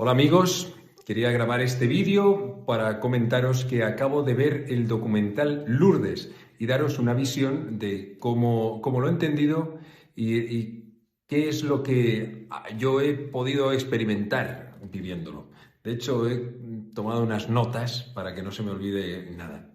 Hola amigos, quería grabar este vídeo para comentaros que acabo de ver el documental Lourdes y daros una visión de cómo lo he entendido y qué es lo que yo he podido experimentar viviéndolo. De hecho, he tomado unas notas para que no se me olvide nada.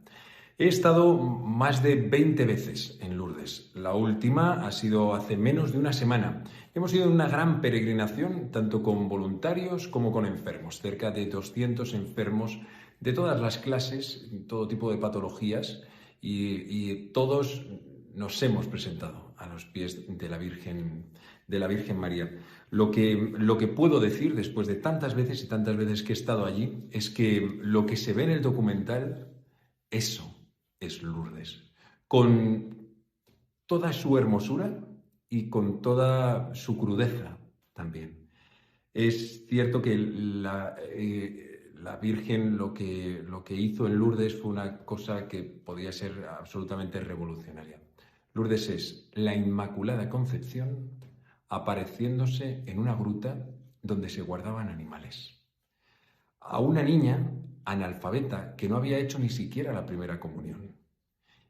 He estado más de 20 veces en Lourdes. La última ha sido hace menos de una semana. Hemos ido en una gran peregrinación, tanto con voluntarios como con enfermos. Cerca de 200 enfermos de todas las clases, todo tipo de patologías, y todos nos hemos presentado a los pies de la Virgen María. Lo que puedo decir después de tantas veces y tantas veces que he estado allí es que lo que se ve en el documental, eso es Lourdes, con toda su hermosura y con toda su crudeza también. Es cierto que la Virgen lo que hizo en Lourdes fue una cosa que podía ser absolutamente revolucionaria. Lourdes es la Inmaculada Concepción apareciéndose en una gruta donde se guardaban animales. A una niña analfabeta que no había hecho ni siquiera la primera comunión.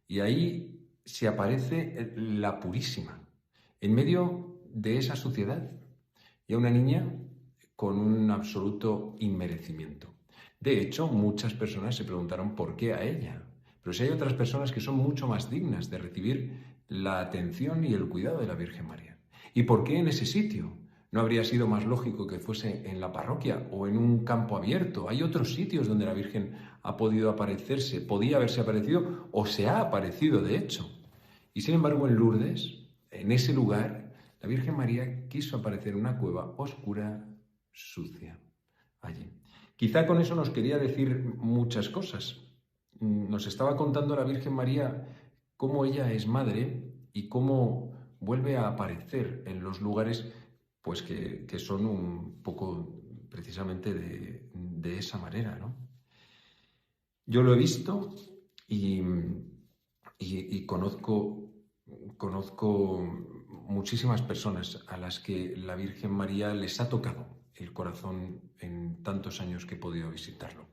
Y ahí se aparece la Purísima, en medio de esa suciedad, y a una niña con un absoluto inmerecimiento. De hecho, muchas personas se preguntaron por qué a ella. Pero si hay otras personas que son mucho más dignas de recibir la atención y el cuidado de la Virgen María. ¿Y por qué en ese sitio? ¿No habría sido más lógico que fuese en la parroquia o en un campo abierto? Hay otros sitios donde la Virgen ha podido aparecerse, podía haberse aparecido o se ha aparecido de hecho. Y sin embargo en Lourdes, en ese lugar, la Virgen María quiso aparecer en una cueva oscura, sucia, allí. Quizá con eso nos quería decir muchas cosas. Nos estaba contando la Virgen María cómo ella es madre y cómo vuelve a aparecer en los lugares pues que son un poco precisamente de esa manera, ¿no? Yo lo he visto y conozco muchísimas personas a las que la Virgen María les ha tocado el corazón en tantos años que he podido visitarlo.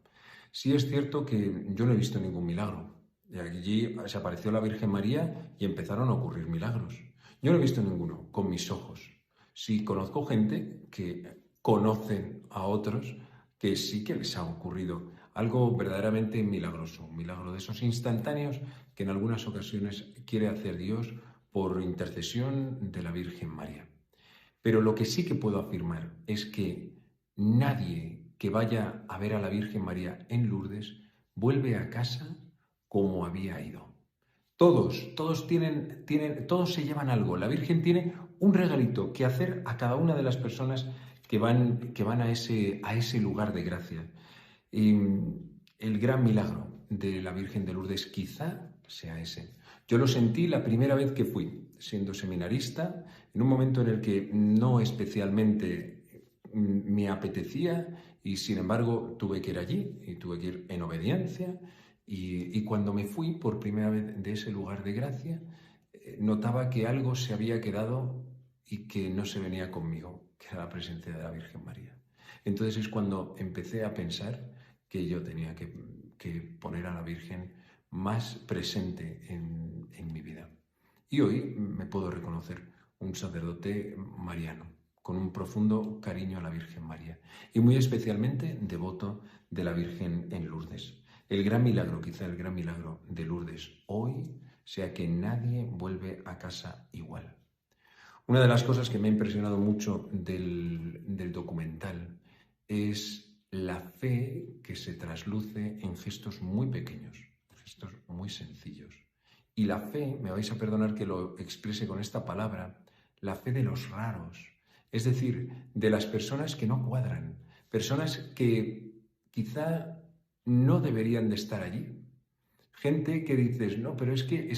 Sí es cierto que yo no he visto ningún milagro. Y allí se apareció la Virgen María y empezaron a ocurrir milagros. Yo no he visto ninguno con mis ojos. Sí conozco gente que conocen a otros que sí que les ha ocurrido algo verdaderamente milagroso, un milagro de esos instantáneos que en algunas ocasiones quiere hacer Dios por intercesión de la Virgen María. Pero lo que sí que puedo afirmar es que nadie que vaya a ver a la Virgen María en Lourdes vuelve a casa como había ido. Todos se llevan algo. La Virgen tiene un regalito que hacer a cada una de las personas que van a ese lugar de gracia. Y el gran milagro de la Virgen de Lourdes quizá sea ese. Yo lo sentí la primera vez que fui, siendo seminarista, en un momento en el que no especialmente me apetecía y sin embargo tuve que ir allí y tuve que ir en obediencia. Y cuando me fui por primera vez de ese lugar de gracia, notaba que algo se había quedado y que no se venía conmigo, que era la presencia de la Virgen María. Entonces es cuando empecé a pensar que yo tenía que poner a la Virgen más presente en mi vida. Y hoy me puedo reconocer un sacerdote mariano, con un profundo cariño a la Virgen María y muy especialmente devoto de la Virgen en Lourdes. El gran milagro, quizá el gran milagro de Lourdes hoy, sea que nadie vuelve a casa igual. Una de las cosas que me ha impresionado mucho del documental es la fe que se trasluce en gestos muy pequeños, gestos muy sencillos. Y la fe, me vais a perdonar que lo exprese con esta palabra, la fe de los raros, es decir, de las personas que no cuadran, personas que quizá no deberían de estar allí. Gente que dices, no, pero es que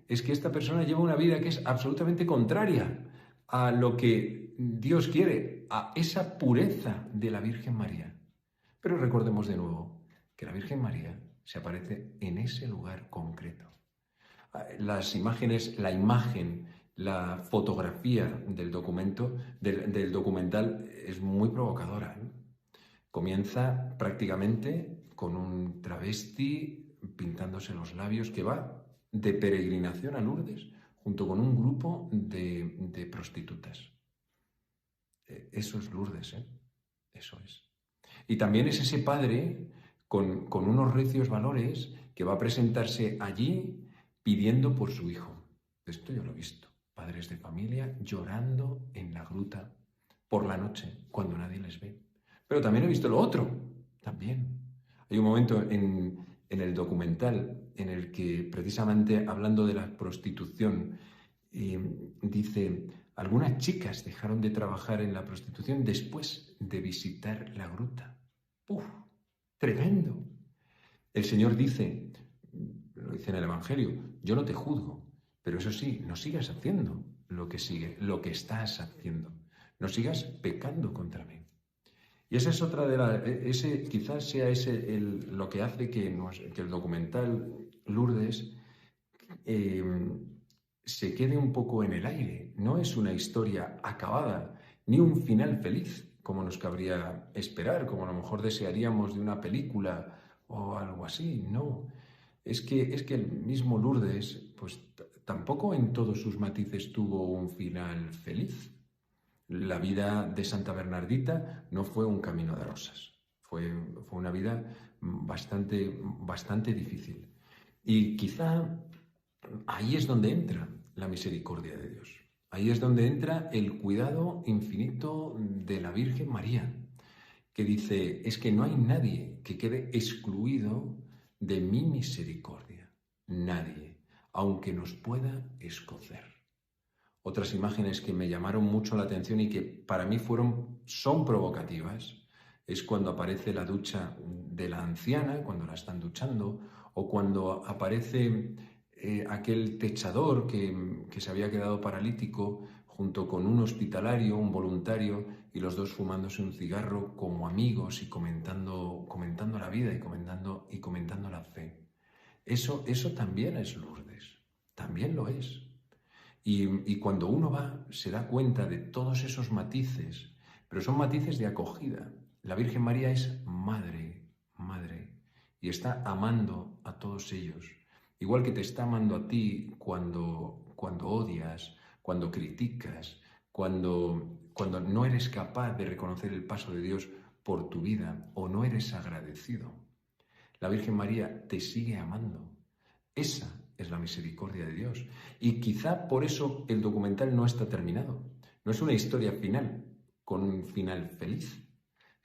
esta persona lleva una vida que es absolutamente contraria a lo que Dios quiere, a esa pureza de la Virgen María. Pero recordemos de nuevo que la Virgen María se aparece en ese lugar concreto. Las imágenes, la imagen, la fotografía del documental es muy provocadora, ¿eh? Comienza prácticamente con un travesti pintándose los labios que va de peregrinación a Lourdes junto con un grupo de prostitutas. Eso es Lourdes, ¿eh? Eso es. Y también es ese padre con unos recios valores que va a presentarse allí pidiendo por su hijo. Esto yo lo he visto. Padres de familia llorando en la gruta por la noche, cuando nadie les ve. Pero también he visto lo otro, también. Hay un momento en el documental en el que, precisamente hablando de la prostitución, dice, algunas chicas dejaron de trabajar en la prostitución después de visitar la gruta. ¡Uf! ¡Tremendo! El Señor dice, lo dice en el Evangelio, yo no te juzgo, pero eso sí, no sigas haciendo lo que estás haciendo. No sigas pecando contra mí. Y esa es otra quizás sea lo que hace que el documental Lourdes se quede un poco en el aire. No es una historia acabada, ni un final feliz, como nos cabría esperar, como a lo mejor desearíamos de una película o algo así. No, es que el mismo Lourdes, pues tampoco en todos sus matices tuvo un final feliz. La vida de Santa Bernardita no fue un camino de rosas, fue una vida bastante difícil. Y quizá ahí es donde entra la misericordia de Dios. Ahí es donde entra el cuidado infinito de la Virgen María, que dice, es que no hay nadie que quede excluido de mi misericordia. Nadie, aunque nos pueda escocer. Otras imágenes que me llamaron mucho la atención y que para mí son provocativas, es cuando aparece la ducha de la anciana, cuando la están duchando, o cuando aparece aquel techador que se había quedado paralítico junto con un hospitalario, un voluntario, y los dos fumándose un cigarro como amigos y comentando la vida y comentando la fe. Eso también es Lourdes, también lo es. Y cuando uno va, se da cuenta de todos esos matices, pero son matices de acogida. La Virgen María es madre, y está amando a todos ellos. Igual que te está amando a ti cuando odias, cuando criticas, cuando no eres capaz de reconocer el paso de Dios por tu vida o no eres agradecido. La Virgen María te sigue amando. Esa es la misericordia de Dios. Y quizá por eso el documental no está terminado. No es una historia final, con un final feliz.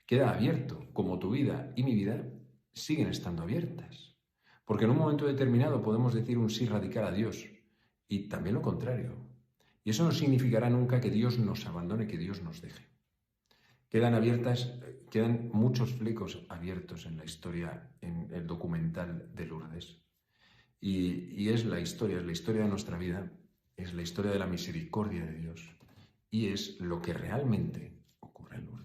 Queda abierto, como tu vida y mi vida siguen estando abiertas. Porque en un momento determinado podemos decir un sí radical a Dios y también lo contrario. Y eso no significará nunca que Dios nos abandone, que Dios nos deje. Quedan muchos flecos abiertos en la historia, en el documental de Lourdes. Y es la historia de nuestra vida, es la historia de la misericordia de Dios y es lo que realmente ocurre en Lourdes.